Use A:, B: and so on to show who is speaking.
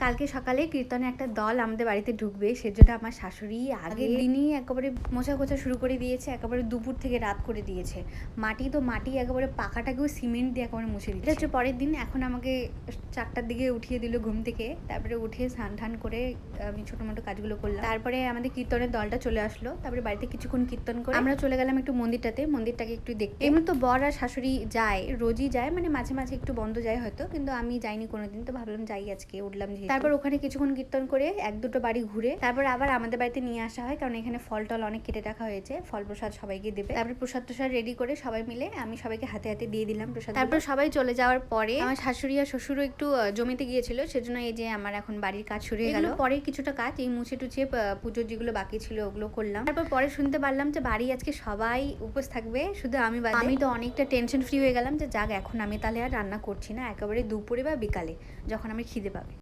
A: কালকে সকালে কীর্তনে একটা দল আমাদের বাড়িতে ঢুকবে, সেজন্য আমার শাশুড়ি আগের দিনই একেবারে মোছা কোছা শুরু করে দিয়েছে, একেবারে দুপুর থেকে রাত করে দিয়েছে। মাটি একেবারে পাকাটাকেও সিমেন্ট দিয়ে একেবারে মুছে দিচ্ছে। এটা হচ্ছে পরের দিন। এখন আমাকে 4টার দিকে উঠিয়ে দিল ঘুম থেকে, তারপরে উঠে স্নান টান করে আমি ছোটো মোটো কাজগুলো করলাম। তারপরে আমাদের কীর্তনের দলটা চলে আসলো, তারপরে বাড়িতে কিছুক্ষণ কীর্তন করে আমরা চলে গেলাম একটু মন্দিরটাকে একটু দেখতে। এমনি তো বর আর শাশুড়ি যায়, রোজই যায়, মানে মাঝে মাঝে একটু বন্ধ যায় হয়তো, কিন্তু আমি যাইনি কোনোদিন, তো ভাবলাম যাই আজকে, উঠলাম যেহেতু। তারপর ওখানে কিছুক্ষণ কীর্তন করে 1-2টো বাড়ি ঘুরে তারপর আবার আমাদের বাড়িতে নিয়ে আসা হয়, কারণ এখানে ফল টল অনেক কেটে রাখা হয়েছে, ফল প্রসাদ সবাইকে দেবে। তারপর প্রসাদ রেডি করে সবাই মিলে আমি সবাইকে হাতে হাতে দিয়ে দিলাম প্রসাদ। তারপর সবাই চলে যাওয়ার পরে আমার শাশুড়ি আর শ্বশুরও একটু জমিতে গিয়েছিল, সেজন্য এই যে আমার এখন বাড়ির কাজ শুরু হয়ে গেল। পরে কিছুটা কাজ এই মুছে টুছে পুজোর যেগুলো বাকি ছিল ওগুলো করলাম। তারপর পরে শুনতে পারলাম যে বাড়ি আজকে সবাই উপোস থাকবে, শুধু আমি বাদে। আমি তো অনেকটা টেনশন ফ্রি হয়ে গেলাম যে যাক, এখন আমি তাহলে আর রান্না করছি না, একেবারে দুপুরে বা বিকালে যখন আমার খিদে পাবে।